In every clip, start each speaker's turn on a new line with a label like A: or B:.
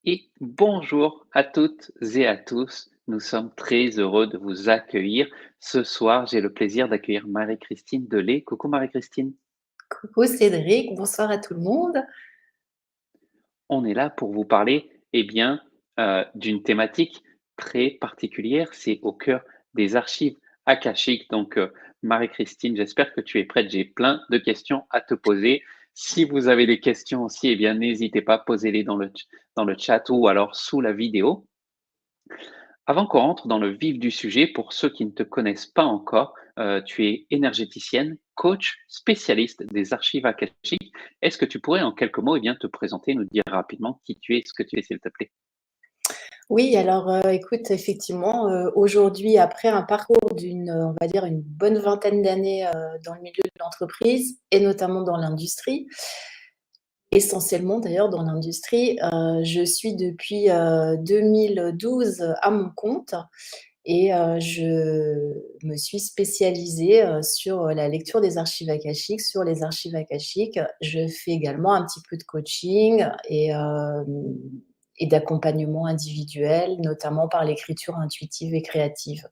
A: Et bonjour à toutes et à tous. Nous sommes très heureux de vous accueillir. Ce soir, j'ai le plaisir d'accueillir Marie-Christine Delay. Coucou Marie-Christine.
B: Coucou Cédric, bonsoir à tout le monde.
A: On est là pour vous parler, d'une thématique très particulière. C'est au cœur des archives akashiques. Marie-Christine, j'espère que tu es prête. J'ai plein de questions à te poser. Si vous avez des questions aussi, n'hésitez pas, posez-les dans le chat ou alors sous la vidéo. Avant qu'on rentre dans le vif du sujet, pour ceux qui ne te connaissent pas encore, tu es énergéticienne, coach, spécialiste des archives akashiques. Est-ce que tu pourrais en quelques mots te présenter, nous dire rapidement qui tu es, ce que tu fais, s'il te plaît?
B: Oui, alors, écoute, effectivement, aujourd'hui, après un parcours d'une, on va dire une bonne vingtaine d'années, dans le milieu de l'entreprise et notamment dans l'industrie, essentiellement d'ailleurs dans l'industrie, je suis depuis, 2012 à mon compte et je me suis spécialisée, sur la lecture des archives akashiques, sur les archives akashiques. Je fais également un petit peu de coaching et d'accompagnement individuel, notamment par l'écriture intuitive et créative.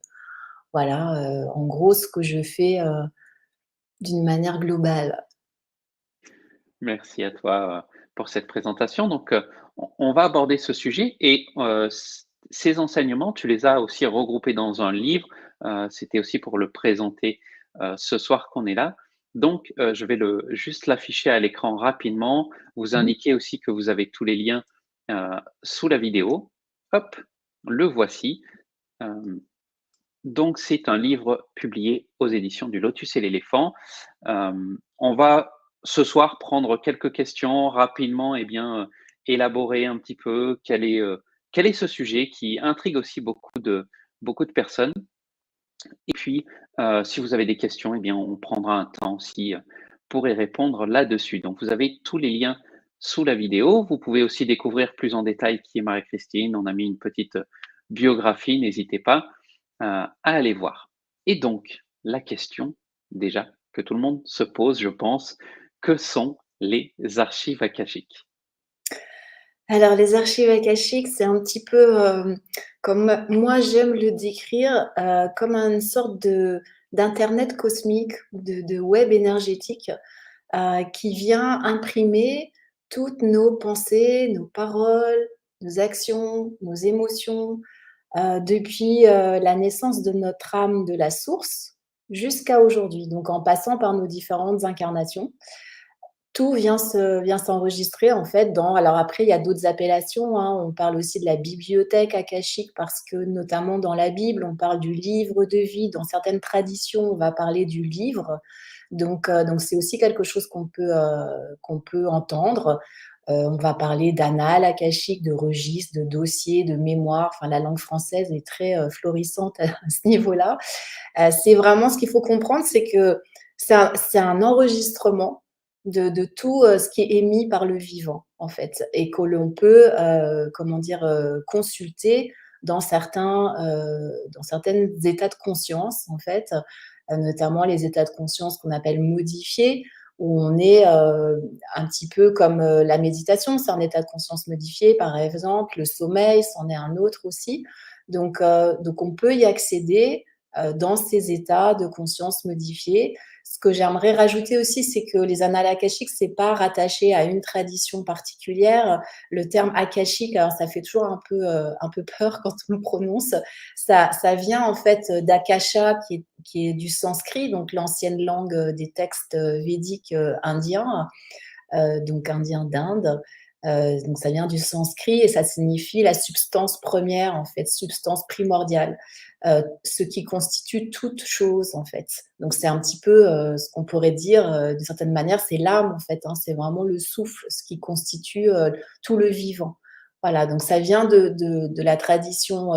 B: Voilà, en gros ce que je fais, d'une manière globale.
A: Merci à toi pour cette présentation. On va aborder ce sujet et ces enseignements, tu les as aussi regroupés dans un livre. C'était aussi pour le présenter ce soir qu'on est là. Je vais juste l'afficher à l'écran rapidement, vous
B: Mmh.
A: indiquer aussi que vous avez tous les liens sous la vidéo. Hop, le voici. Euh, c'est un livre publié aux éditions du Lotus et l'éléphant. On va ce soir prendre quelques questions rapidement, élaborer un petit peu quel est ce sujet qui intrigue aussi beaucoup de personnes. Et puis, si vous avez des questions, on prendra un temps aussi pour y répondre là-dessus. Donc, vous avez tous les liens sous la vidéo. Vous pouvez aussi découvrir plus en détail qui est Marie-Christine. On a mis une petite biographie, n'hésitez pas à aller voir. Et donc, la question déjà que tout le monde se pose, je pense, que sont les archives akashiques?
B: Alors les archives akashiques, c'est un petit peu, comme moi j'aime le décrire, comme une sorte de d'internet cosmique ou de web énergétique, qui vient imprimer toutes nos pensées, nos paroles, nos actions, nos émotions, depuis, la naissance de notre âme de la source jusqu'à aujourd'hui, donc en passant par nos différentes incarnations. Tout vient s'enregistrer en fait dans, alors après il y a d'autres appellations, hein, on parle aussi de la bibliothèque akashique parce que notamment dans la Bible, on parle du livre de vie. Dans certaines traditions, on va parler du livre. Donc c'est aussi quelque chose qu'on peut entendre. On va parler d'annales akashiques, de registres, de dossiers, de mémoires. Enfin, la langue française est très, florissante à ce niveau-là. C'est vraiment ce qu'il faut comprendre, c'est que c'est un enregistrement de tout, ce qui est émis par le vivant, en fait, et que l'on peut, comment dire? Consulter dans certains états de conscience, en fait, notamment les états de conscience qu'on appelle modifiés, où on est, un petit peu comme, la méditation, c'est un état de conscience modifié, par exemple. Le sommeil, c'en est un autre aussi. Donc on peut y accéder, dans ces états de conscience modifiés. Ce que j'aimerais rajouter aussi, c'est que les annales akashiques, c'est pas rattaché à une tradition particulière. Le terme akashique, alors ça fait toujours un peu peur quand on le prononce. Ça vient en fait d'akasha, qui est du sanskrit, donc l'ancienne langue des textes védiques indiens, donc indien d'Inde. Donc ça vient du sanskrit et ça signifie la substance première, en fait, substance primordiale, ce qui constitue toute chose, en fait. Donc c'est un petit peu ce qu'on pourrait dire, d'une certaine manière, c'est l'âme, en fait, hein, c'est vraiment le souffle, ce qui constitue tout le vivant. Voilà, donc ça vient de la tradition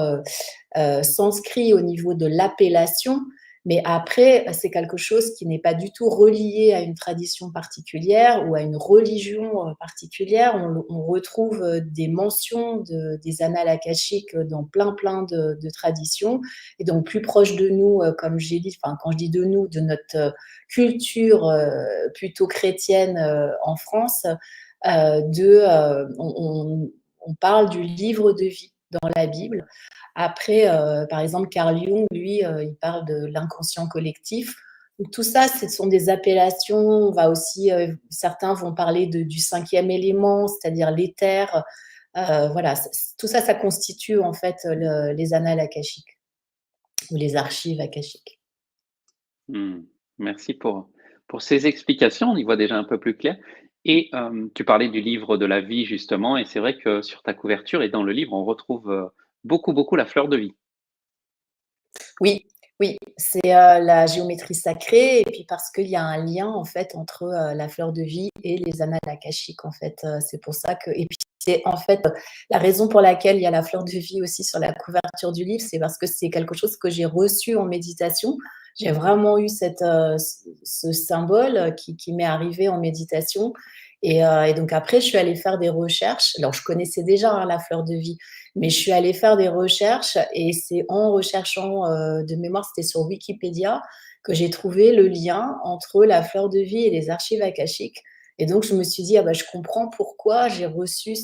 B: sanskrit au niveau de l'appellation, mais après, c'est quelque chose qui n'est pas du tout relié à une tradition particulière ou à une religion particulière. On retrouve des mentions des annales akashiques dans plein de traditions, et donc plus proche de nous, comme j'ai dit, enfin, quand je dis de nous, de notre culture plutôt chrétienne en France, on parle du livre de vie dans la Bible. Après, par exemple, Carl Jung, lui, il parle de l'inconscient collectif. Donc, tout ça, ce sont des appellations. On va aussi, certains vont parler du cinquième élément, c'est-à-dire l'éther. Voilà, tout ça, ça constitue en fait les annales akashiques ou les archives akashiques.
A: Merci pour ces explications. On y voit déjà un peu plus clair. Et tu parlais du livre de la vie, justement, et c'est vrai que sur ta couverture et dans le livre, on retrouve beaucoup, beaucoup la fleur de vie.
B: Oui, oui, c'est la géométrie sacrée et puis parce qu'il y a un lien en fait entre la fleur de vie et les annales akashiques en fait. C'est pour ça que et puis c'est en fait la raison pour laquelle il y a la fleur de vie aussi sur la couverture du livre, c'est parce que c'est quelque chose que j'ai reçu en méditation. J'ai vraiment eu ce symbole qui m'est arrivé en méditation et donc après je suis allée faire des recherches. Alors je connaissais déjà hein, la fleur de vie, mais je suis allée faire des recherches et c'est en recherchant de mémoire, c'était sur Wikipédia, que j'ai trouvé le lien entre la fleur de vie et les archives akashiques. Et donc, je me suis dit, ah bah, je comprends pourquoi j'ai reçu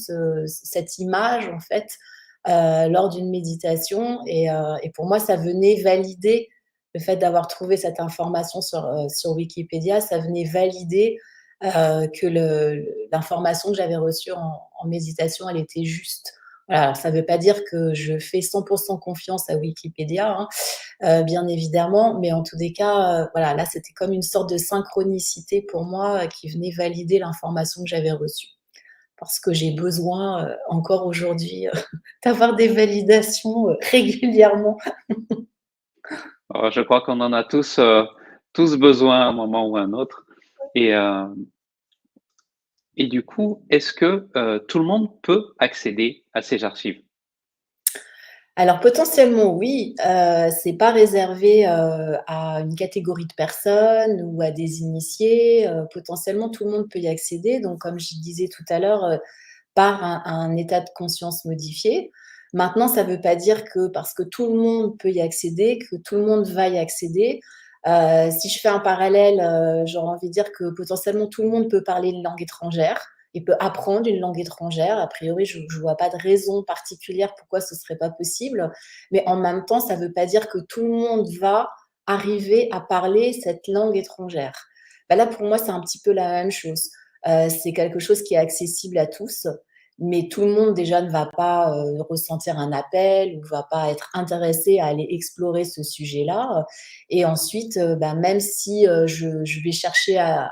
B: cette image, en fait, lors d'une méditation. Et pour moi, ça venait valider le fait d'avoir trouvé cette information sur Wikipédia, ça venait valider que l'information que j'avais reçue en méditation, elle était juste. Voilà, alors ça ne veut pas dire que je fais 100% confiance à Wikipédia, hein, bien évidemment, mais en tous les cas, voilà, là, c'était comme une sorte de synchronicité pour moi qui venait valider l'information que j'avais reçue. Parce que j'ai besoin encore aujourd'hui d'avoir des validations régulièrement.
A: Je crois qu'on en a tous besoin à un moment ou à un autre. Et, euh, et du coup, est-ce que tout le monde peut accéder à ces archives?
B: Alors potentiellement oui, c'est pas réservé, à une catégorie de personnes ou à des initiés, potentiellement tout le monde peut y accéder donc comme je disais tout à l'heure, par un état de conscience modifié. Maintenant ça veut pas dire que parce que tout le monde peut y accéder, que tout le monde va y accéder. Si je fais un parallèle, j'aurais envie de dire que potentiellement tout le monde peut parler une langue étrangère. Il peut apprendre une langue étrangère. A priori, je ne vois pas de raison particulière pourquoi ce ne serait pas possible. Mais en même temps, ça ne veut pas dire que tout le monde va arriver à parler cette langue étrangère. Ben là, pour moi, c'est un petit peu la même chose. C'est quelque chose qui est accessible à tous, mais tout le monde déjà ne va pas ressentir un appel ou ne va pas être intéressé à aller explorer ce sujet-là. Et ensuite, ben, même si je vais chercher à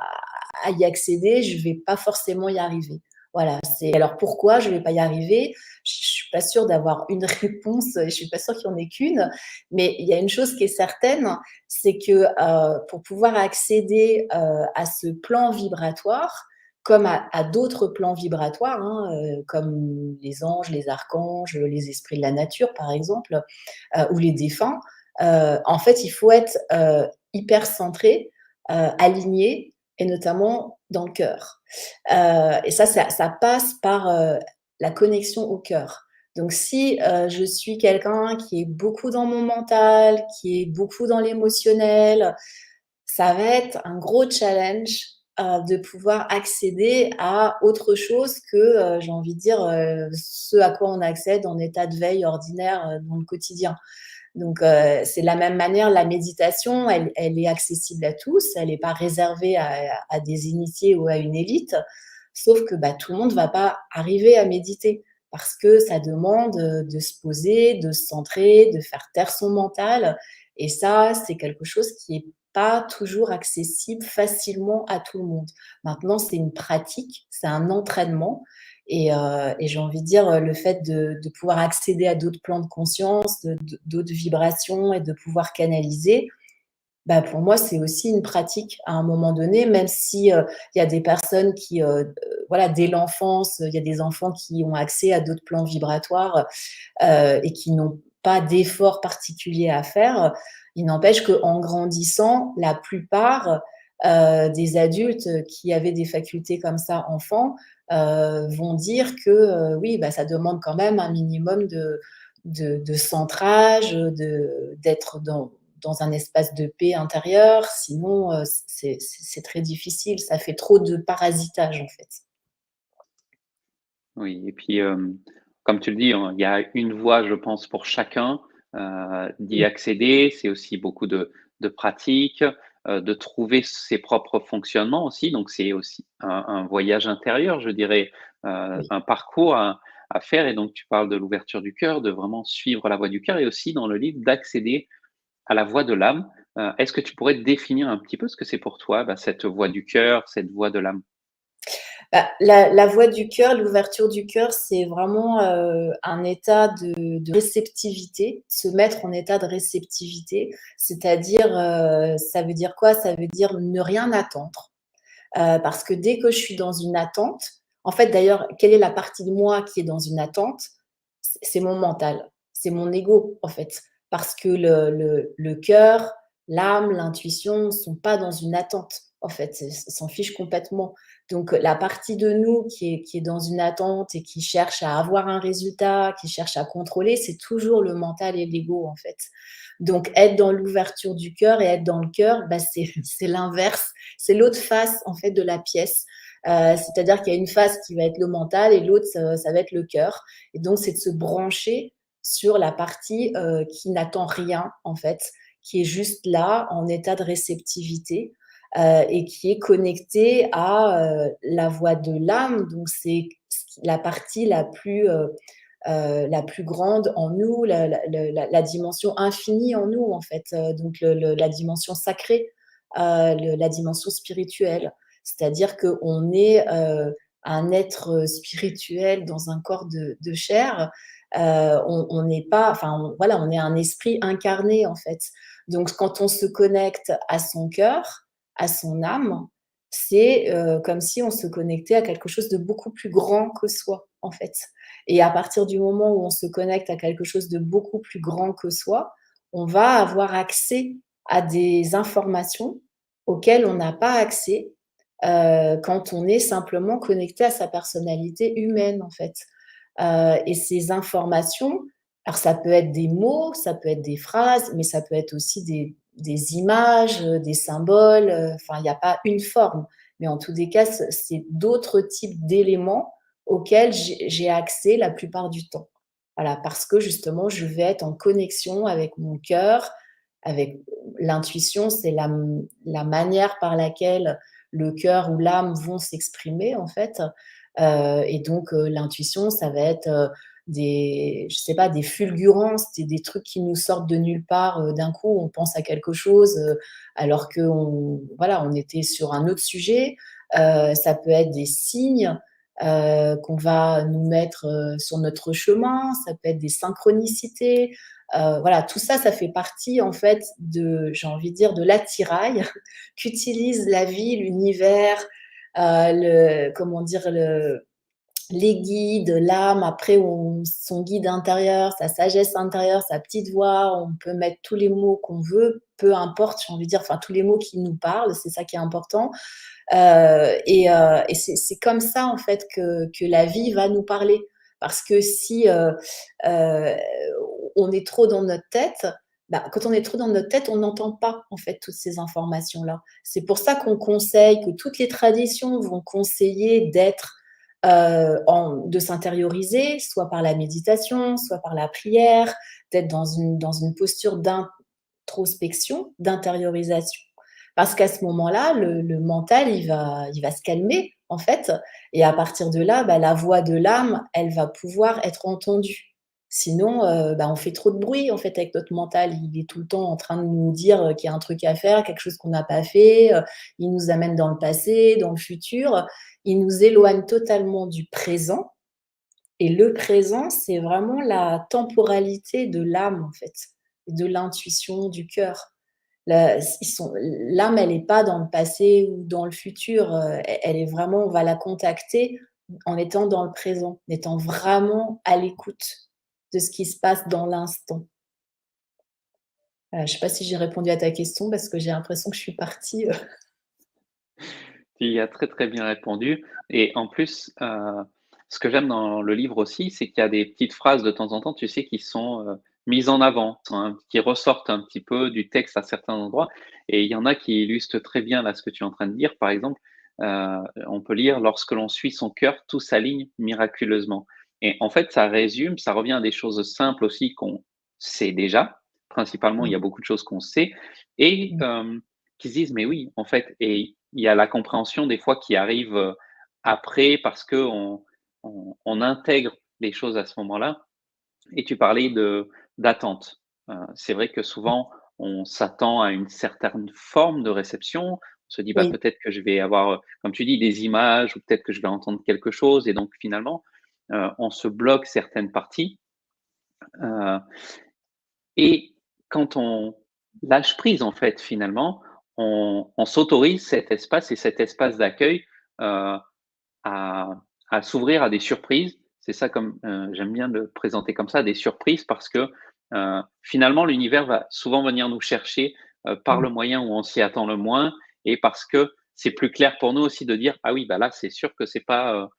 B: y accéder, je ne vais pas forcément y arriver. Voilà, alors pourquoi je ne vais pas y arriver? Je ne suis pas sûre d'avoir une réponse, je ne suis pas sûre qu'il n'y en ait qu'une, mais il y a une chose qui est certaine, c'est que pour pouvoir accéder à ce plan vibratoire, comme à d'autres plans vibratoires, hein, comme les anges, les archanges, les esprits de la nature, par exemple, ou les défunts, en fait, il faut être hyper centré, aligné, et notamment dans le cœur. Et ça passe par la connexion au cœur. Donc, si je suis quelqu'un qui est beaucoup dans mon mental, qui est beaucoup dans l'émotionnel, ça va être un gros challenge de pouvoir accéder à autre chose que, j'ai envie de dire, ce à quoi on accède en état de veille ordinaire dans le quotidien. Donc, c'est de la même manière, la méditation, elle est accessible à tous, elle n'est pas réservée à des initiés ou à une élite, sauf que bah, tout le monde ne va pas arriver à méditer parce que ça demande de se poser, de se centrer, de faire taire son mental. Et ça, c'est quelque chose qui n'est pas toujours accessible facilement à tout le monde. Maintenant, c'est une pratique, c'est un entraînement. Et j'ai envie de dire, le fait de pouvoir accéder à d'autres plans de conscience, d'autres vibrations et de pouvoir canaliser, bah, pour moi, c'est aussi une pratique à un moment donné, même si il y a des personnes qui, voilà, dès l'enfance, il y a des enfants qui ont accès à d'autres plans vibratoires et qui n'ont pas d'efforts particuliers à faire. Il n'empêche qu'en grandissant, la plupart des adultes qui avaient des facultés comme ça enfants vont dire que oui, bah, ça demande quand même un minimum de centrage, d'être dans un espace de paix intérieure. Sinon, c'est très difficile. Ça fait trop de parasitage, en fait.
A: Oui et puis, comme tu le dis, il y a une voie, je pense, pour chacun, d'y
B: Oui,
A: accéder. C'est aussi beaucoup de pratique, de trouver ses propres fonctionnements aussi. Donc c'est aussi un voyage intérieur, je dirais,
B: oui.
A: un parcours à faire et donc tu parles de l'ouverture du cœur, de vraiment suivre la voie du cœur et aussi dans le livre d'accéder à la voix de l'âme. Est-ce que tu pourrais définir un petit peu ce que c'est pour toi, bah, cette voix du cœur, cette voix de l'âme?
B: Bah, la voie du cœur, l'ouverture du cœur, c'est vraiment, un état de réceptivité, se mettre en état de réceptivité. C'est-à-dire, ça veut dire quoi? Ça veut dire ne rien attendre. Parce que dès que je suis dans une attente, en fait, d'ailleurs, quelle est la partie de moi qui est dans une attente? C'est mon mental, c'est mon ego, en fait. Parce que le cœur, l'âme, l'intuition ne sont pas dans une attente, en fait, s'en fichent complètement. Donc, la partie de nous qui est dans une attente et qui cherche à avoir un résultat, qui cherche à contrôler, c'est toujours le mental et l'ego, en fait. Donc, être dans l'ouverture du cœur et être dans le cœur, bah, c'est l'inverse, c'est l'autre face, en fait, de la pièce. C'est-à-dire qu'il y a une face qui va être le mental et l'autre, ça va être le cœur. Et donc, c'est de se brancher sur la partie qui n'attend rien, en fait, qui est juste là, en état de réceptivité, et qui est connectée à la voix de l'âme. Donc, c'est la partie la plus grande en nous, la dimension infinie en nous, en fait, donc la dimension sacrée, la dimension spirituelle. C'est-à-dire qu'on est un être spirituel dans un corps de chair. On n'est pas, enfin, voilà, on est un esprit incarné, en fait. Donc, quand on se connecte à son cœur, à son âme, c'est comme si on se connectait à quelque chose de beaucoup plus grand que soi, en fait. Et à partir du moment où on se connecte à quelque chose de beaucoup plus grand que soi, on va avoir accès à des informations auxquelles on n'a pas accès quand on est simplement connecté à sa personnalité humaine, en fait. Et ces informations, alors ça peut être des mots, ça peut être des phrases, mais ça peut être aussi des images, des symboles, enfin, il n'y a pas une forme. Mais en tous les cas, c'est d'autres types d'éléments auxquels j'ai accès la plupart du temps. Voilà, parce que justement, je vais être en connexion avec mon cœur, avec l'intuition, c'est la manière par laquelle le cœur ou l'âme vont s'exprimer, en fait. Et donc, l'intuition, ça va être je sais pas, des fulgurances, des trucs qui nous sortent de nulle part. D'un coup, on pense à quelque chose alors qu'on voilà, on était sur un autre sujet. Ça peut être des signes qu'on va nous mettre sur notre chemin. Ça peut être des synchronicités. Voilà, tout ça, ça fait partie en fait j'ai envie de dire, de l'attirail qu'utilise la vie, l'univers, comment dire, les guides, l'âme, après son guide intérieur, sa sagesse intérieure, sa petite voix, on peut mettre tous les mots qu'on veut, peu importe, j'ai envie de dire, enfin tous les mots qui nous parlent, c'est ça qui est important. Et c'est comme ça en fait que la vie va nous parler. Parce que si euh, on est trop dans notre tête, bah, quand on est trop dans notre tête, on n'entend pas en fait toutes ces informations-là. C'est pour ça qu'on conseille, que toutes les traditions vont conseiller de s'intérioriser, soit par la méditation, soit par la prière, d'être dans une posture d'introspection, d'intériorisation. Parce qu'à ce moment-là, le mental, il va se calmer, en fait. Et à partir de là, bah, la voix de l'âme, elle va pouvoir être entendue. Sinon, bah, on fait trop de bruit, en fait, avec notre mental. Il est tout le temps en train de nous dire qu'il y a un truc à faire, quelque chose qu'on n'a pas fait. Il nous amène dans le passé, dans le futur. Il nous éloigne totalement du présent. Et le présent, c'est vraiment la temporalité de l'âme, en fait, de l'intuition, du cœur. L'âme, elle n'est pas dans le passé ou dans le futur. Elle est vraiment, on va la contacter en étant dans le présent, en étant vraiment à l'écoute de ce qui se passe dans l'instant. Je ne sais pas si j'ai répondu à ta question parce que j'ai l'impression que je suis partie.
A: Tu y as très, très bien répondu et en plus, ce que j'aime dans le livre aussi, c'est qu'il y a des petites phrases de temps en temps, tu sais, qui sont, mises en avant, hein, qui ressortent un petit peu du texte à certains endroits et il y en a qui illustrent très bien là, ce que tu es en train de dire. Par exemple, on peut lire: «Lorsque l'on suit son cœur, tout s'aligne miraculeusement» et en fait, ça résume, ça revient à des choses simples aussi qu'on sait déjà. Principalement, il y
B: Mmh,
A: a beaucoup de choses qu'on sait et
B: mmh.
A: qui se disent: «Mais oui, en fait» et il y a la compréhension des fois qui arrive, après parce qu'on intègre les choses à ce moment-là et tu parlais de d'attente. C'est vrai que souvent, on s'attend à une certaine forme de réception. On se dit: «Bah,
B: Oui,
A: peut-être que je vais avoir, comme tu dis, des images ou peut-être que je vais entendre quelque chose» et donc finalement, on se bloque certaines parties, heu et quand on lâche prise, en fait, finalement, on s'autorise cet espace et cet espace d'accueil, à à s'ouvrir à des surprises. C'est ça comme, j'aime bien le présenter comme ça, des surprises parce que, finalement l'univers va souvent venir nous chercher, par
B: mmh.
A: le moyen où on s'y attend le moins et parce que c'est plus clair pour nous aussi de dire: «Ah oui, bah là, c'est sûr que c'est pas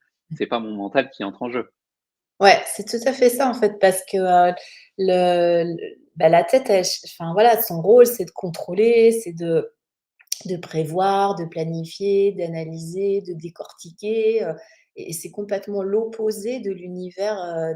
A: mon mental qui entre en jeu».
B: Ouais, c'est tout à fait ça, en fait, parce que, la tête, elle ch enfin, voilà, son rôle, c'est de contrôler, c'est de prévoir, de planifier, d'analyser, de décortiquer, et c'est complètement l'opposé de l'univers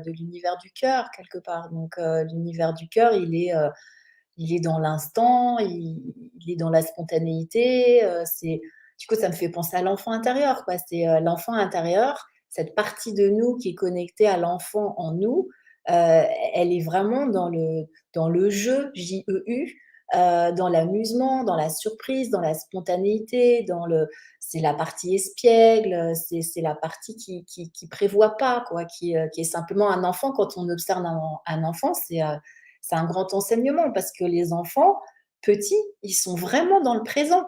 B: du cœur, quelque part. Donc, l'univers du cœur, il est dans l'instant, il est dans la spontanéité, c'est du coup, ça me fait penser à l'enfant intérieur, quoi. C'est, l'enfant intérieur, cette partie de nous qui est connectée à l'enfant en nous, elle est vraiment dans le jeu, J-E-U, dans l'amusement, dans la surprise, dans la spontanéité, c'est la partie espiègle, c'est la partie qui prévoit pas, quoi, qui est simplement un enfant. Quand on observe un enfant, c'est un grand enseignement parce que les enfants, petits, ils sont vraiment dans le présent.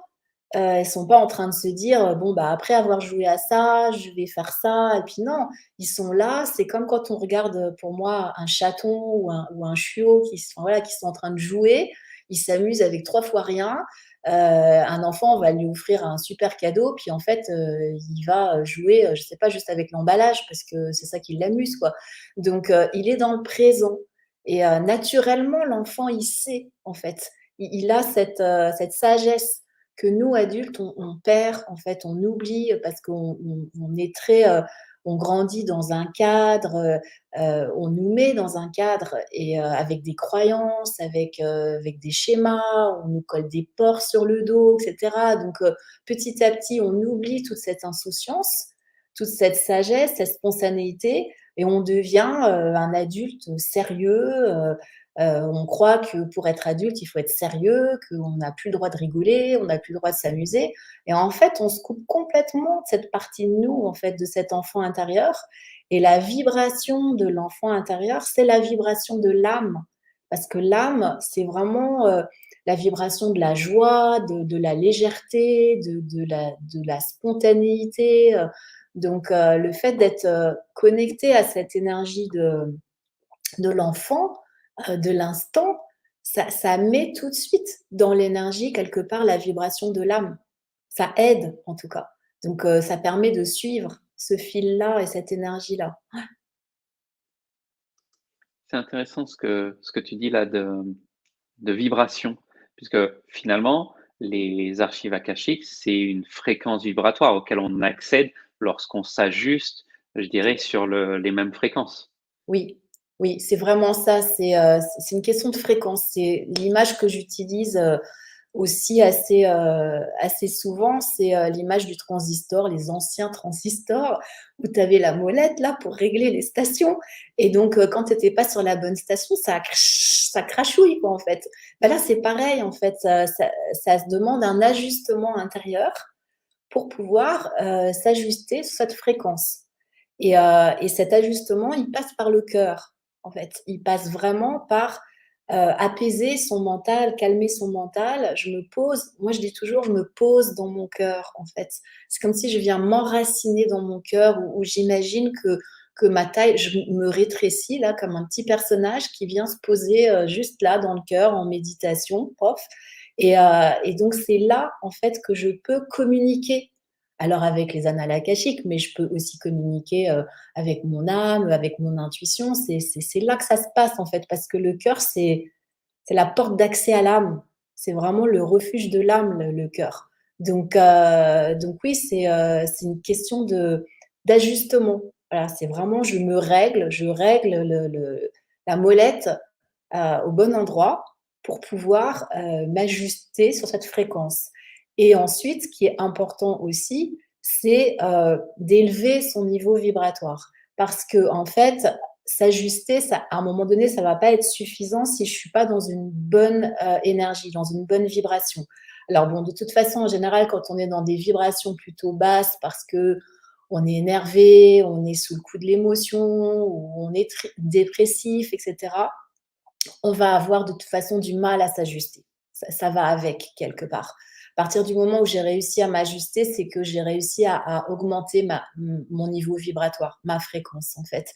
B: Ils sont pas en train de se dire: «Bon, bah, après avoir joué à ça, je vais faire ça» et puis non, ils sont là, c'est comme quand on regarde, pour moi, un chaton ou un chiot enfin, voilà, qui sont en train de jouer. Ils s'amusent avec 3 fois rien. Un enfant, on va lui offrir un super cadeau, puis en fait, il va, jouer, je sais pas, juste avec l'emballage parce que c'est ça qui l'amuse, quoi. Donc il est dans le présent et naturellement, l'enfant, il sait, en fait. Il a cette sagesse que nous, adultes, on perd, en fait, on oublie parce qu'on est très, on grandit dans un cadre, on nous met dans un cadre et avec des croyances, avec des schémas, on nous colle des porcs sur le dos et cetera. Donc petit à petit, on oublie toute cette insouciance, toute cette sagesse, cette spontanéité et on devient, un adulte sérieux, on croit que pour être adulte, il faut être sérieux, qu'on n'a plus le droit de rigoler, on n'a plus le droit de s'amuser et en fait, on se coupe complètement de cette partie de nous, en fait, de cet enfant intérieur et la vibration de l'enfant intérieur, c'est la vibration de l'âme. Parce que l'âme, c'est vraiment, la vibration de la joie, de la légèreté, de la spontanéité, donc le fait d'être, connecté à cette énergie de l'enfant, de l'instant, ça met tout de suite dans l'énergie, quelque part, la vibration de l'âme. Ça aide, en tout cas. Donc ça permet de suivre ce fil-là et cette énergie-là.
A: C'est intéressant ce que tu dis là de vibration, puisque finalement, les archives akashiques, c'est une fréquence vibratoire auquel on accède lorsqu'on s'ajuste, je dirais, sur les mêmes fréquences.
B: Oui, oui, c'est vraiment ça, c'est une question de fréquence. C'est l'image que j'utilise, aussi assez souvent, c'est, l'image du transistor, les anciens transistors où tu avais la molette là pour régler les stations et donc quand tu étais pas sur la bonne station, ça crachouille quoi, en fait. Bah, là, c'est pareil en fait, ça se demande un ajustement intérieur pour pouvoir, s'ajuster sur cette fréquence. Et cet ajustement, il passe par le cœur, en fait. Il passe vraiment par, apaiser son mental, calmer son mental. Moi je dis toujours: «Je me pose dans mon cœur», en fait. C'est comme si je viens m'enraciner dans mon cœur où j'imagine que ma taille je me rétrécis là comme un petit personnage qui vient se poser, juste là dans le cœur en méditation, pof et donc c'est là, en fait, que je peux communiquer alors avec les annales akashiques, mais je peux aussi communiquer, avec mon âme, avec mon intuition. C'est là que ça se passe, en fait, parce que le cœur, c'est la porte d'accès à l'âme. C'est vraiment le refuge de l'âme, le cœur. Donc oui, c'est une question d'ajustement. Voilà, c'est vraiment je règle la molette au bon endroit pour pouvoir m'ajuster sur cette fréquence. Et ensuite, ce qui est important aussi, c'est d'élever son niveau vibratoire. Parce que, en fait, s'ajuster, ça, à un moment donné, ça ne va pas être suffisant si je ne suis pas dans une bonne énergie, dans une bonne vibration. Alors bon, de toute façon, en général, quand on est dans des vibrations plutôt basses, parce que on est énervé, on est sous le coup de l'émotion, ou on est dépressif, etc., on va avoir de toute façon du mal à s'ajuster. Ça va avec, quelque part. À partir du moment où j'ai réussi à m'ajuster, c'est que j'ai réussi à augmenter mon niveau vibratoire, ma fréquence, en fait.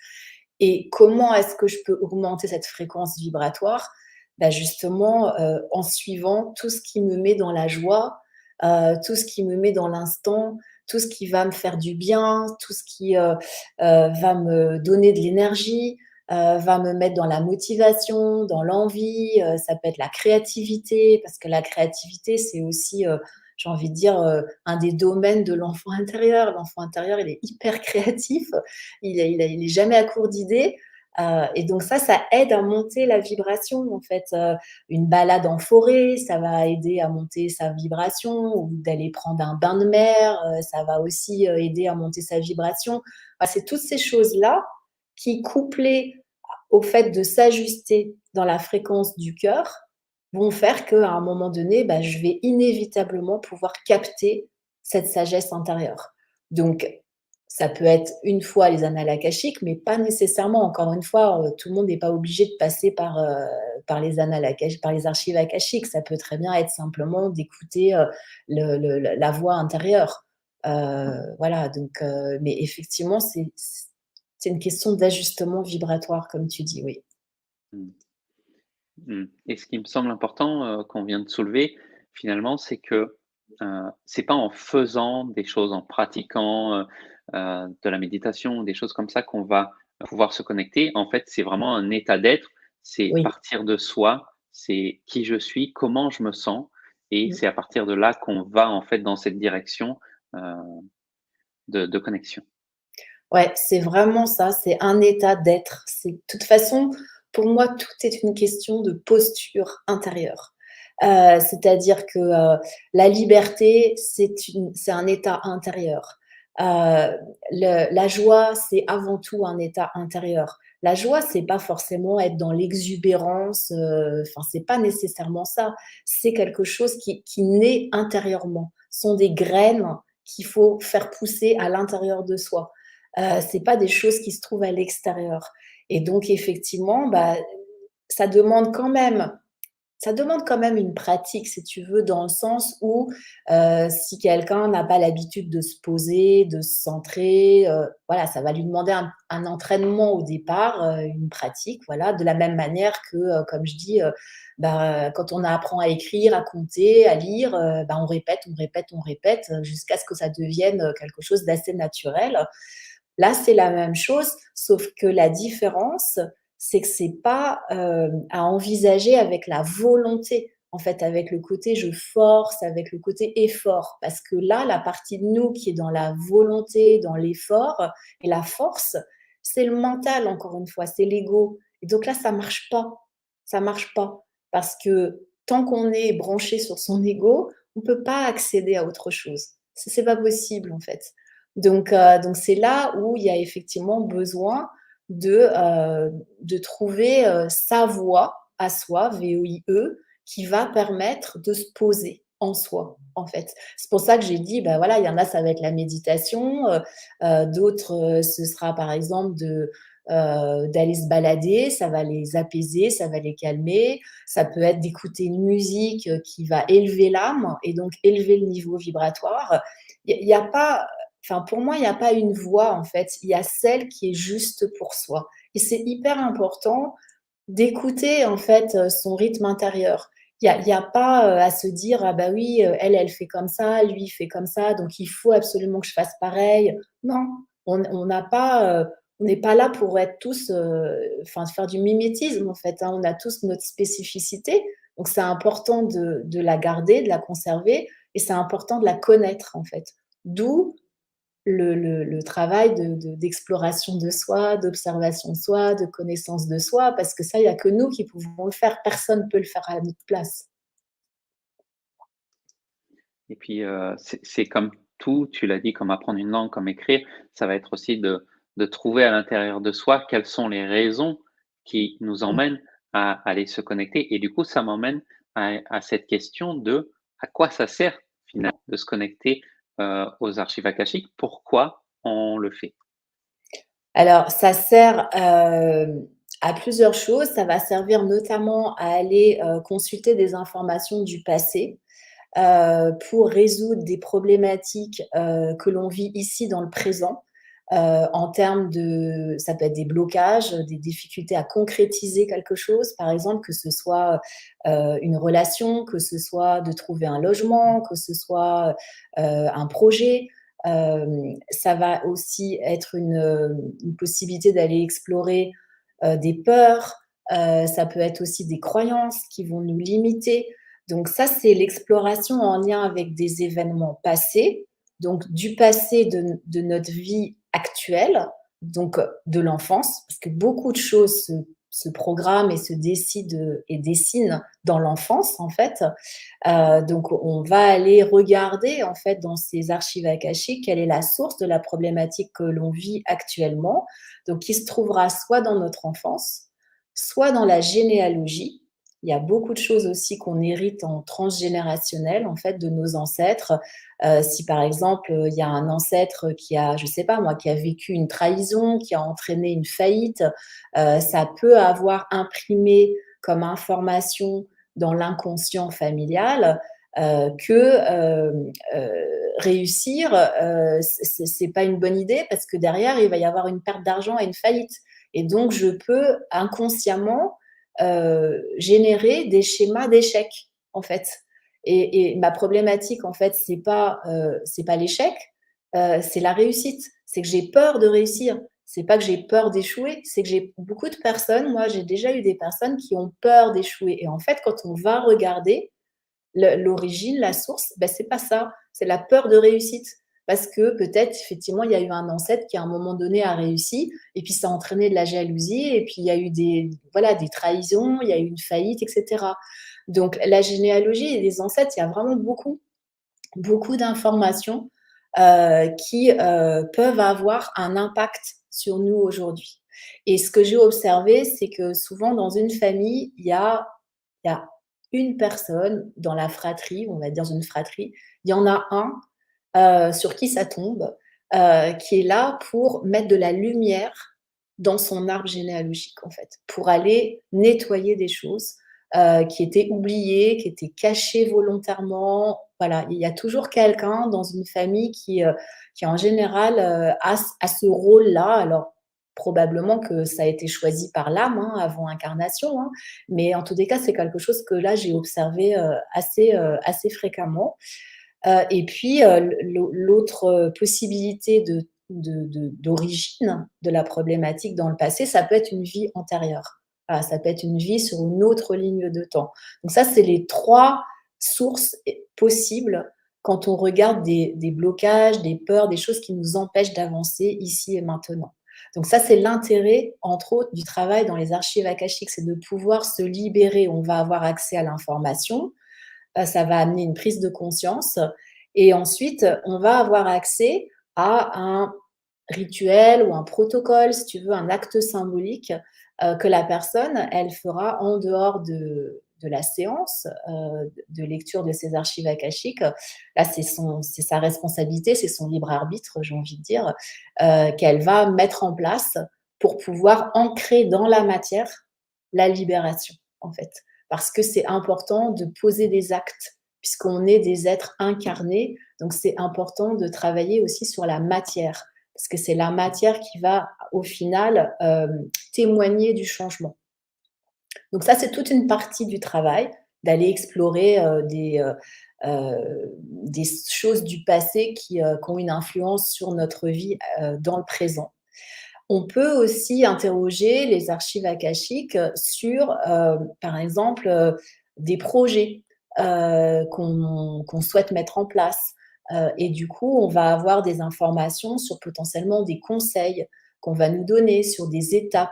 B: Et comment est-ce que je peux augmenter cette fréquence vibratoire? Bah justement, en suivant tout ce qui me met dans la joie, tout ce qui me met dans l'instant, tout ce qui va me faire du bien, tout ce qui va me donner de l'énergie, va me mettre dans la motivation, dans l'envie. Ça peut être la créativité, parce que la créativité, c'est aussi, j'ai envie de dire, un des domaines de l'enfant intérieur. L'enfant intérieur, il est hyper créatif, il est jamais à court d'idées. Et donc ça aide à monter la vibration, en fait. Une balade en forêt, ça va aider à monter sa vibration, ou d'aller prendre un bain de mer, ça va aussi aider à monter sa vibration. Enfin, c'est toutes ces choses-là qui, couplées au fait de s'ajuster dans la fréquence du cœur, vont faire qu'à un moment donné, bah, je vais inévitablement pouvoir capter cette sagesse intérieure. Donc, ça peut être une fois les annales akashiques, mais pas nécessairement. Encore une fois, tout le monde n'est pas obligé de passer par les annales akashiques, par les archives akashiques. Ça peut très bien être simplement d'écouter la voix intérieure. Voilà, donc, mais effectivement, c'est une question d'ajustement vibratoire, comme tu dis, oui.
A: Mmh. Mmh. Et ce qui me semble important, qu'on vient de soulever, finalement, c'est que, c'est pas en faisant des choses, en pratiquant, de la méditation, des choses comme ça qu'on va pouvoir se connecter. En fait, c'est vraiment un état d'être, c'est
B: Oui.
A: partir de soi, c'est qui je suis, comment je me sens et
B: Mmh.
A: c'est à partir de là qu'on va, en fait, dans cette direction, heu, de connexion.
B: Ouais, c'est vraiment ça, c'est un état d'être. C'est de toute façon, pour moi, tout est une question de posture intérieure. C'est-à-dire que, la liberté, c'est un état intérieur. La joie, c'est avant tout un état intérieur. La joie, c'est pas forcément être dans l'exubérance, enfin, c'est pas nécessairement ça. C'est quelque chose qui naît intérieurement. Ce sont des graines qu'il faut faire pousser à l'intérieur de soi. C'est pas des choses qui se trouvent à l'extérieur. Et donc effectivement, bah, ça demande quand même ça demande quand même une pratique, si tu veux, dans le sens où, si quelqu'un n'a pas l'habitude de se poser, de se centrer, voilà, ça va lui demander un entraînement au départ, une pratique, voilà. De la même manière que, comme je dis, bah, quand on apprend à écrire, à compter, à lire, bah, on répète, on répète, on répète, jusqu'à ce que ça devienne, quelque chose d'assez naturel. Là, c'est la même chose, sauf que la différence, c'est que c'est pas, à envisager avec la volonté, en fait, avec le côté je force, avec le côté effort. Parce que là, la partie de nous qui est dans la volonté, dans l'effort et la force, c'est le mental, encore une fois, c'est l'ego. Et donc là, ça marche pas. Ça marche pas. Parce que tant qu'on est branché sur son ego, on peut pas accéder à autre chose. C'est pas possible, en fait. Donc c'est là où il y a effectivement besoin de trouver, sa voie à soi, VOIE, qui va permettre de se poser en soi, en fait. C'est pour ça que j'ai dit, bah, voilà, il y en a, ça va être la méditation, d'autres, ce sera par exemple d'aller se balader, ça va les apaiser, ça va les calmer. Ça peut être d'écouter une musique, qui va élever l'âme et donc élever le niveau vibratoire. Il y a pas Enfin, pour moi, il y a pas une voie, en fait. Il y a celle qui est juste pour soi. Et c'est hyper important d'écouter, en fait, son rythme intérieur. Il y a pas, à se dire: «Ah bah oui, elle fait comme ça, lui, il fait comme ça, donc il faut absolument que je fasse pareil». Non, on n'a pas, on n'est pas là pour être tous, enfin, faire du mimétisme, en fait, hein. On a tous notre spécificité, donc c'est important de la garder, de la conserver, et c'est important de la connaître, en fait. D'où le travail d'exploration de soi, d'observation de soi, de connaissance de soi, parce que ça, il y a que nous qui pouvons le faire. Personne ne peut le faire à notre place.
A: Et puis, c'est comme tout, tu l'as dit, comme apprendre une langue, comme écrire, ça va être aussi de trouver à l'intérieur de soi quelles sont les raisons qui nous
B: Mmh.
A: emmènent à aller se connecter et du coup, ça m'emmène à cette question de à quoi ça sert finalement de se connecter, aux archives akashiques? Pourquoi on le fait?
B: Alors ça sert, à plusieurs choses. Ça va servir notamment à aller, consulter des informations du passé, pour résoudre des problématiques, que l'on vit ici dans le présent, en termes de ça peut être des blocages, des difficultés à concrétiser quelque chose, par exemple, que ce soit, une relation, que ce soit de trouver un logement, que ce soit, un projet. Ça va aussi être une possibilité d'aller explorer, des peurs, ça peut être aussi des croyances qui vont nous limiter. Donc ça, c'est l'exploration en lien avec des événements passés, donc du passé de notre vie actuelle, donc de l'enfance, parce que beaucoup de choses se programment et se décident et dessinent dans l'enfance, en fait. Donc on va aller regarder, en fait, dans ces archives akashiques, quelle est la source de la problématique que l'on vit actuellement, donc qui se trouvera soit dans notre enfance, soit dans la généalogie. Il y a beaucoup de choses aussi qu'on hérite en transgénérationnel, en fait, de nos ancêtres. Si par exemple, il y a un ancêtre qui a, je sais pas moi, qui a vécu une trahison, qui a entraîné une faillite, ça peut avoir imprimé comme information dans l'inconscient familial, réussir, c'est pas une bonne idée parce que derrière, il va y avoir une perte d'argent et une faillite, et donc je peux inconsciemment générer des schémas d'échec, en fait. Et ma problématique, en fait, c'est pas l'échec, c'est la réussite. C'est que j'ai peur de réussir. C'est pas que j'ai peur d'échouer, c'est que j'ai beaucoup de personnes, moi j'ai déjà eu des personnes qui ont peur d'échouer. Et en fait, quand on va regarder l'origine, la source, ben, c'est pas ça, c'est la peur de réussite. Parce que peut-être, effectivement, il y a eu un ancêtre qui, à un moment donné, a réussi, et puis ça a entraîné de la jalousie, et puis il y a eu voilà, des trahisons, il y a eu une faillite, etc. Donc, la généalogie et les ancêtres, il y a vraiment beaucoup, beaucoup d'informations qui peuvent avoir un impact sur nous aujourd'hui. Et ce que j'ai observé, c'est que souvent, dans une famille, il y a une personne dans la fratrie, on va dire dans une fratrie, il y en a un sur qui ça tombe, qui est là pour mettre de la lumière dans son arbre généalogique, en fait, pour aller nettoyer des choses, qui étaient oubliées, qui étaient cachées volontairement. Voilà, il y a toujours quelqu'un dans une famille qui en général, a ce rôle-là. Alors, probablement que ça a été choisi par l'âme, hein, avant incarnation, hein, mais en tous les cas, c'est quelque chose que là, j'ai observé, assez fréquemment. Et puis, l'autre possibilité d'origine de la problématique dans le passé, ça peut être une vie antérieure. Voilà, ça peut être une vie sur une autre ligne de temps. Donc ça, c'est les 3 sources possibles quand on regarde des blocages, des peurs, des choses qui nous empêchent d'avancer ici et maintenant. Donc ça, c'est l'intérêt, entre autres, du travail dans les archives akashiques, c'est de pouvoir se libérer. On va avoir accès à l'information, ça va amener une prise de conscience, et ensuite, on va avoir accès à un rituel ou un protocole, si tu veux, un acte symbolique, que la personne, elle fera en dehors de la séance, de lecture de ses archives akashiques. Là, c'est sa responsabilité, c'est son libre arbitre, j'ai envie de dire, qu'elle va mettre en place pour pouvoir ancrer dans la matière la libération, en fait. Parce que c'est important de poser des actes, puisqu'on est des êtres incarnés, donc c'est important de travailler aussi sur la matière, parce que c'est la matière qui va, au final, témoigner du changement. Donc ça, c'est toute une partie du travail, d'aller explorer des choses du passé qui ont une influence sur notre vie dans le présent. On peut aussi interroger les archives akashiques sur, par exemple, des projets. qu'on souhaite mettre en place. Et du coup, on va avoir des informations sur potentiellement des conseils qu'on va nous donner, sur des étapes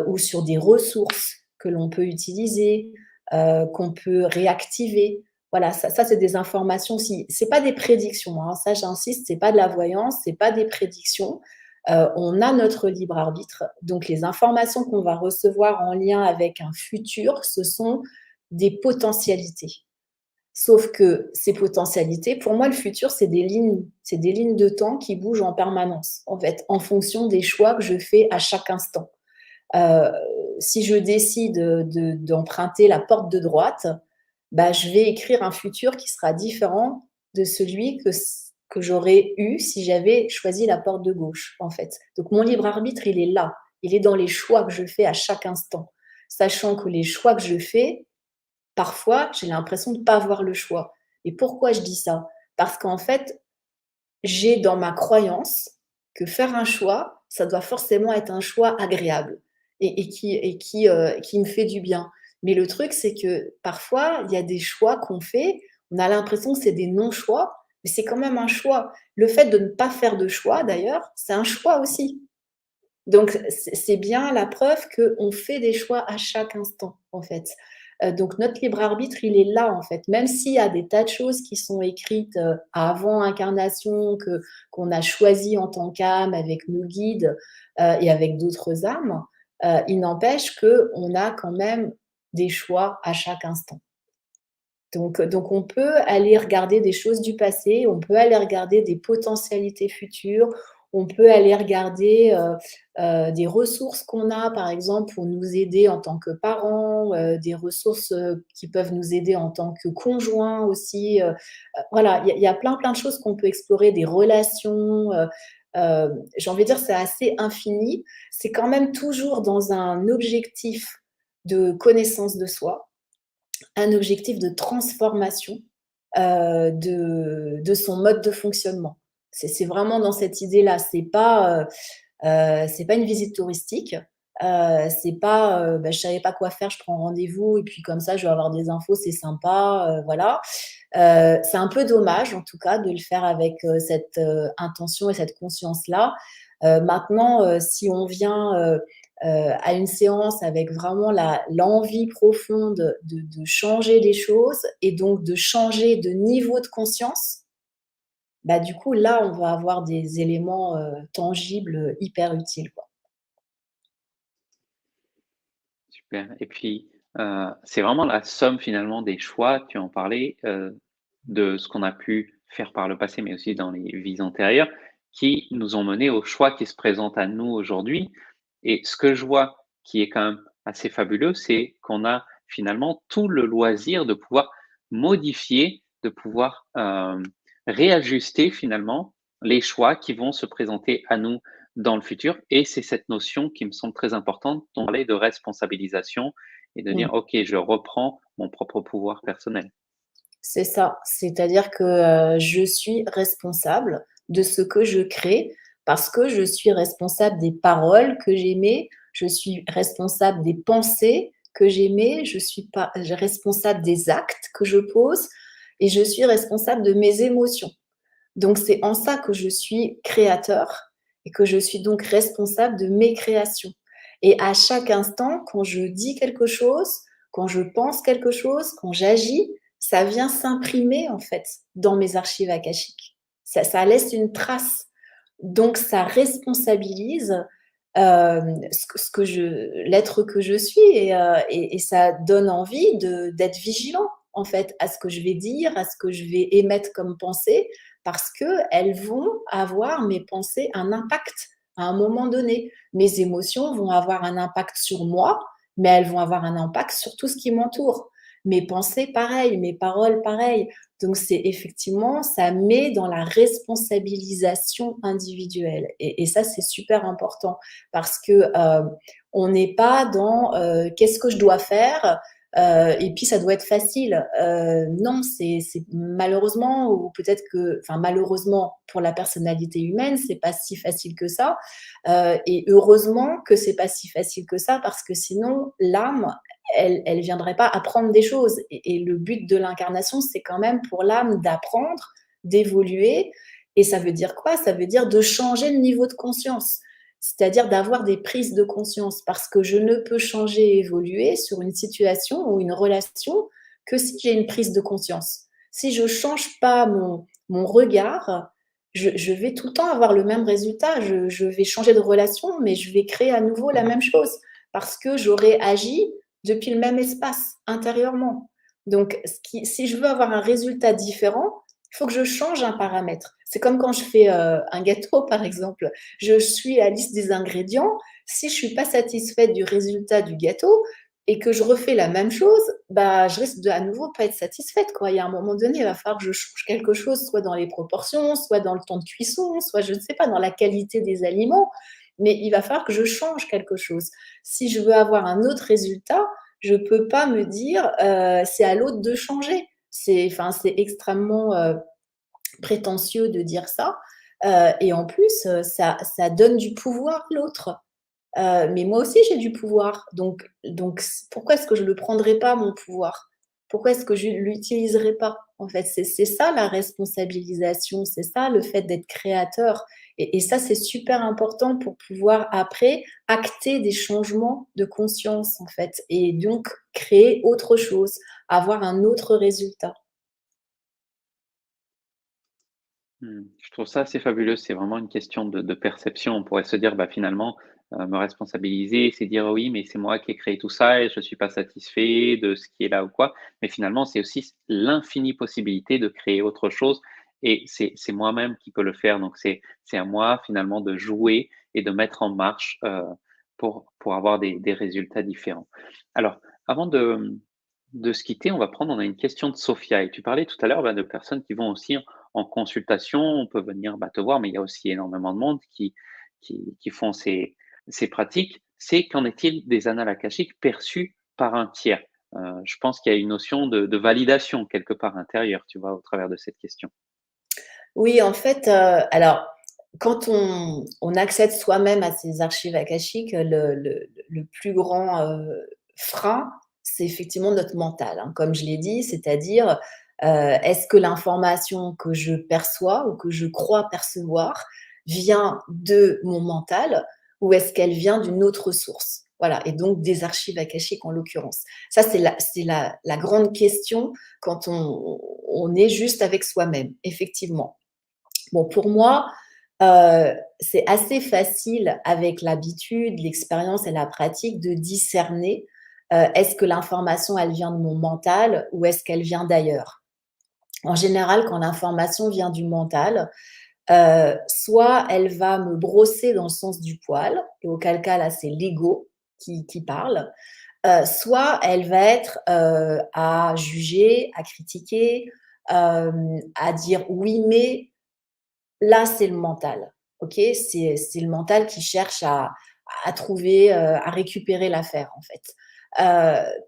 B: ou sur des ressources que l'on peut utiliser, qu'on peut réactiver. Voilà, ça c'est des informations aussi. C'est pas des prédictions, hein, ça j'insiste, c'est pas de la voyance, c'est pas des prédictions. On a notre libre arbitre, donc les informations qu'on va recevoir en lien avec un futur, ce sont des potentialités. Sauf que ces potentialités, pour moi, le futur, c'est des lignes de temps qui bougent en permanence, en fait, en fonction des choix que je fais à chaque instant. Euh, Si je décide d'emprunter la porte de droite, bah, je vais écrire un futur qui sera différent de celui que j'aurais eu si j'avais choisi la porte de gauche, en fait. Donc, mon libre arbitre, il est là. Il est dans les choix que je fais à chaque instant. Sachant que les choix que je fais, parfois, j'ai l'impression de ne pas avoir le choix. Et pourquoi je dis ça? Parce qu'en fait, j'ai dans ma croyance que faire un choix, ça doit forcément être un choix agréable qui me fait du bien. Mais le truc, c'est que parfois, il y a des choix qu'on fait, on a l'impression que c'est des non-choix, mais c'est quand même un choix. Le fait de ne pas faire de choix, d'ailleurs, c'est un choix aussi. Donc, c'est bien la preuve qu'on fait des choix à chaque instant, en fait. Donc, notre libre arbitre, il est là, en fait. Même s'il y a des tas de choses qui sont écrites avant incarnation, qu'on a choisi en tant qu'âme avec nos guides et avec d'autres âmes, il n'empêche qu'on a quand même des choix à chaque instant. Donc, on peut aller regarder des choses du passé, on peut aller regarder des potentialités futures, on peut aller regarder des ressources qu'on a, par exemple, pour nous aider en tant que parents, des ressources qui peuvent nous aider en tant que conjoints aussi. Voilà, il y a plein de choses qu'on peut explorer, des relations. J'ai envie de dire, c'est assez infini. C'est quand même toujours dans un objectif de connaissance de soi, un objectif de transformation de son mode de fonctionnement. C'est vraiment dans cette idée-là. C'est pas une visite touristique. C'est pas, je savais pas quoi faire, je prends rendez-vous et puis comme ça, je vais avoir des infos, c'est sympa, voilà. C'est un peu dommage, en tout cas, de le faire avec cette intention et cette conscience-là. Maintenant, si on vient à une séance avec vraiment l'envie profonde de changer les choses et donc de changer de niveau de conscience, bah, du coup, là, on va avoir des éléments tangibles hyper utiles, quoi.
A: Super. Et puis, c'est vraiment la somme finalement des choix, tu en parlais, de ce qu'on a pu faire par le passé, mais aussi dans les vies antérieures, qui nous ont menés aux choix qui se présentent à nous aujourd'hui. Et ce que je vois qui est quand même assez fabuleux, c'est qu'on a finalement tout le loisir de pouvoir modifier, de pouvoir, réajuster finalement les choix qui vont se présenter à nous dans le futur. Et c'est cette notion qui me semble très importante, dont on parlait de responsabilisation et de
B: Mmh.
A: dire: «OK, je reprends mon propre pouvoir personnel».
B: C'est ça, c'est-à-dire que, je suis responsable de ce que je crée parce que je suis responsable des paroles que j'émets, je suis responsable des pensées que j'émets, je suis pas responsable des actes que je pose et je suis responsable de mes émotions. Donc c'est en ça que je suis créateur et que je suis donc responsable de mes créations. Et à chaque instant, quand je dis quelque chose, quand je pense quelque chose, quand j'agis, ça vient s'imprimer en fait dans mes archives akashiques. Ça laisse une trace. Donc ça responsabilise l'être que je suis et ça donne envie d'être vigilant en fait à ce que je vais dire, à ce que je vais émettre comme pensée, parce qu'elles vont avoir, mes pensées, un impact à un moment donné. Mes émotions vont avoir un impact sur moi, mais elles vont avoir un impact sur tout ce qui m'entoure. Mes pensées, pareil, mes paroles, pareil. Donc, c'est effectivement, ça met dans la responsabilisation individuelle. Et ça, c'est super important parce que on n'est pas dans qu'est-ce que je dois faire et puis ça doit être facile. Non, c'est malheureusement ou peut-être que, enfin malheureusement pour la personnalité humaine, c'est pas si facile que ça. Et heureusement que c'est pas si facile que ça parce que sinon l'âme, elle viendrait pas apprendre des choses. Et le but de l'incarnation, c'est quand même pour l'âme d'apprendre, d'évoluer. Et ça veut dire quoi? Ça veut dire de changer de niveau de conscience. C'est-à-dire d'avoir des prises de conscience, parce que je ne peux changer et évoluer sur une situation ou une relation que si j'ai une prise de conscience. Si je change pas mon regard, je vais tout le temps avoir le même résultat. Je vais changer de relation, mais je vais créer à nouveau la même chose parce que j'aurais agi depuis le même espace intérieurement. Donc, si je veux avoir un résultat différent, il faut que je change un paramètre. C'est comme quand je fais un gâteau, par exemple. Je suis la liste des ingrédients. Si je ne suis pas satisfaite du résultat du gâteau et que je refais la même chose, bah, je risque de à nouveau pas être satisfaite, quoi. Il y a un moment donné, il va falloir que je change quelque chose, soit dans les proportions, soit dans le temps de cuisson, soit, je ne sais pas, dans la qualité des aliments. Mais il va falloir que je change quelque chose. Si je veux avoir un autre résultat, je ne peux pas me dire c'est à l'autre de changer. C'est extrêmement prétentieux de dire ça. Et en plus, ça donne du pouvoir à l'autre. Mais moi aussi, j'ai du pouvoir. Donc pourquoi est-ce que je ne le prendrais pas, mon pouvoir? Pourquoi est-ce que je ne l'utiliserais pas? En fait, c'est ça la responsabilisation, c'est ça le fait d'être créateur. Et ça, c'est super important pour pouvoir après acter des changements de conscience, en fait, et donc créer autre chose, avoir un autre résultat.
A: Je trouve ça assez fabuleux. C'est vraiment une question de perception. On pourrait se dire, bah, finalement, me responsabiliser, c'est dire: «Oui, mais c'est moi qui ai créé tout ça et je ne suis pas satisfait de ce qui est là ou quoi». Mais finalement, c'est aussi l'infinie possibilité de créer autre chose et c'est moi-même qui peux le faire. Donc c'est à moi finalement de jouer et de mettre en marche, pour avoir des résultats différents. Alors, avant de se quitter, on a une question de Sophia et tu parlais tout à l'heure, bah, de personnes qui vont aussi en consultation, on peut venir, bah, te voir, mais il y a aussi énormément de monde qui font ces pratiques. C'est qu'en est-il des annales akashiques perçus par un tiers? Je pense qu'il y a une notion de validation quelque part intérieure, tu vois, au travers de cette question.
B: Oui, en fait, alors quand on accède soi-même à ces archives akashiques, le plus grand, frein, c'est effectivement notre mental, hein, comme je l'ai dit, c'est-à-dire, est-ce que l'information que je perçois ou que je crois percevoir vient de mon mental ou est-ce qu'elle vient d'une autre source? Voilà, et donc des archives akashiques en l'occurrence. Ça, c'est la grande question quand on est juste avec soi-même, effectivement. Bon, pour moi, c'est assez facile avec l'habitude, l'expérience et la pratique de discerner, est-ce que l'information, elle vient de mon mental ou est-ce qu'elle vient d'ailleurs? En général, quand l'information vient du mental, soit elle va me brosser dans le sens du poil et auquel cas là, c'est l'ego qui parle, soit elle va être, à juger, à critiquer, à dire: «Oui mais», là, c'est le mental, OK? C'est le mental qui cherche à trouver, à récupérer l'affaire, en fait.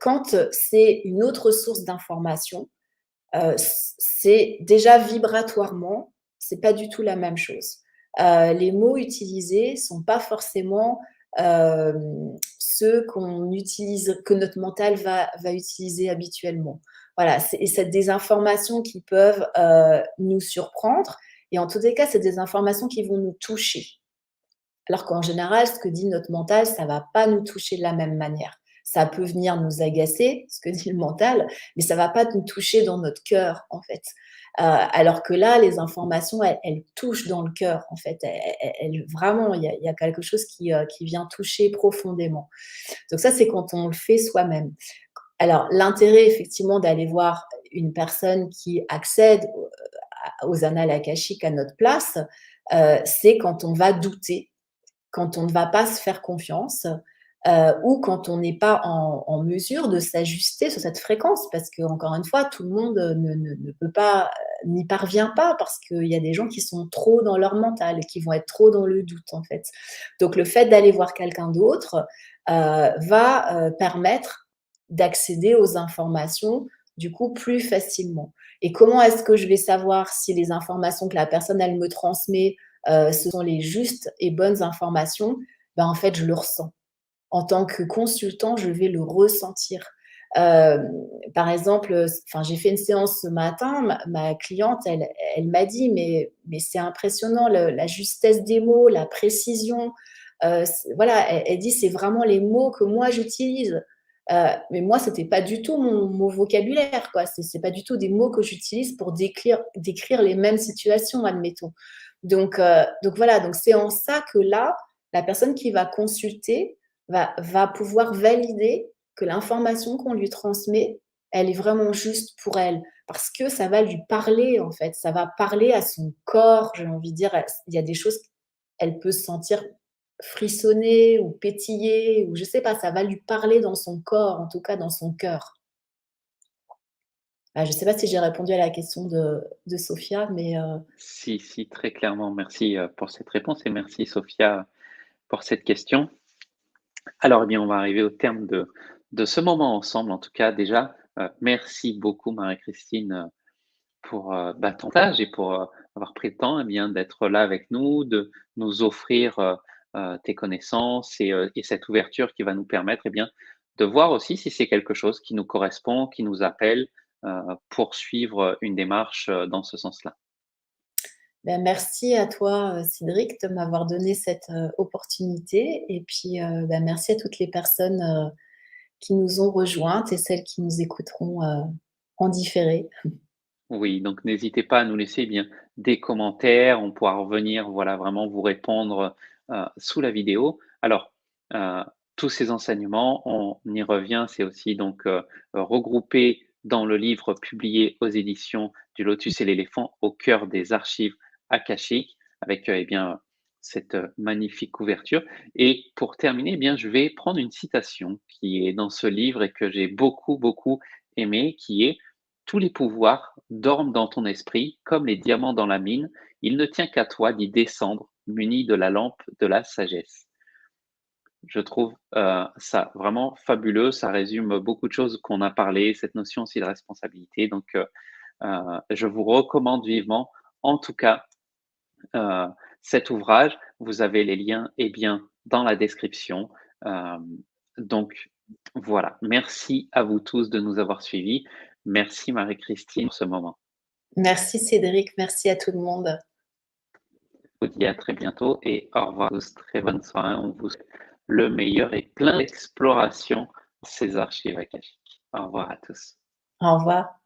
B: Quand c'est une autre source d'information, c'est déjà vibratoirement, c'est pas du tout la même chose. Les mots utilisés sont pas forcément, ceux que notre mental va utiliser habituellement. Voilà, c'est des informations qui peuvent, nous surprendre et en tous les cas, c'est des informations qui vont nous toucher. Alors qu'en général, ce que dit notre mental, ça va pas nous toucher de la même manière. Ça peut venir nous agacer, ce que dit le mental, mais ça va pas nous toucher dans notre cœur, en fait. Alors que là, les informations, elles touchent dans le cœur, en fait. Vraiment, il y a quelque chose qui vient toucher profondément. Donc ça, c'est quand on le fait soi-même. Alors l'intérêt, effectivement, d'aller voir une personne qui accède aux annales akashiques à notre place, c'est quand on va douter, quand on ne va pas se faire confiance, ou quand on n'est pas en mesure de s'ajuster sur cette fréquence. Parce qu'encore une fois, tout le monde ne peut pas, n'y parvient pas parce qu'il y a des gens qui sont trop dans leur mental et qui vont être trop dans le doute, en fait. Donc le fait d'aller voir quelqu'un d'autre, va, permettre d'accéder aux informations, du coup, plus facilement. Et comment est-ce que je vais savoir si les informations que la personne, elle me transmet, ce sont les justes et bonnes informations? Ben, en fait, je le ressens. En tant que consultant, je vais le ressentir. Euh, Par exemple, enfin, j'ai fait une séance ce matin, ma cliente, elle m'a dit, mais c'est impressionnant, la justesse des mots, la précision. Voilà, elle dit, c'est vraiment les mots que moi j'utilise. Mais moi, c'était pas du tout mon vocabulaire, quoi. C'est pas du tout des mots que j'utilise pour décrire les mêmes situations, admettons. Donc voilà, donc c'est en ça que là, la personne qui va consulter va pouvoir valider que l'information qu'on lui transmet, elle est vraiment juste pour elle. Parce que ça va lui parler, en fait. Ça va parler à son corps, j'ai envie de dire. Il y a des choses, elle peut se sentir frissonner ou pétiller, ou je sais pas, ça va lui parler dans son corps, en tout cas dans son cœur. Je sais pas si j'ai répondu à la question de Sophia, mais
A: Si, si, très clairement. Merci pour cette réponse et merci Sophia pour cette question. Alors, eh bien, on va arriver au terme de ce moment ensemble. En tout cas, déjà, merci beaucoup Marie-Christine pour ton stage et pour avoir pris le temps, eh bien, d'être là avec nous, de nous offrir tes connaissances et cette ouverture qui va nous permettre, eh bien, de voir aussi si c'est quelque chose qui nous correspond, qui nous appelle pour suivre une démarche dans ce sens-là.
B: ben, merci à toi, Cédric, de m'avoir donné cette opportunité. Et puis, ben, merci à toutes les personnes qui nous ont rejointes et celles qui nous écouteront en différé.
A: Oui, donc n'hésitez pas à nous laisser, eh bien, des commentaires. On pourra revenir, voilà, vraiment vous répondre sous la vidéo. Alors, euh, tous ces enseignements, on y revient, c'est aussi donc regroupé dans le livre publié aux éditions du Lotus et l'éléphant au cœur des archives akashiques, avec eh bien cette magnifique couverture. Et pour terminer, eh bien, je vais prendre une citation qui est dans ce livre et que j'ai beaucoup aimé, qui est tous les pouvoirs dorment dans ton esprit, comme les diamants dans la mine. Il ne tient qu'à toi d'y descendre, muni de la lampe de la sagesse. Je trouve ça vraiment fabuleux. Ça résume beaucoup de choses qu'on a parlé, cette notion aussi de responsabilité. Donc, je vous recommande vivement, en tout cas, euh, cet ouvrage. Vous avez les liens, eh bien, dans la description. Euh, donc, voilà. Merci à vous tous de nous avoir suivis. Merci Marie-Christine pour ce moment.
B: Merci Cédric, merci à tout le monde.
A: Je vous dis à très bientôt et au revoir à tous. Très bonne soirée. On vous souhaite le meilleur et plein d'exploration de ces archives akashiques. Au revoir à tous.
B: Au revoir.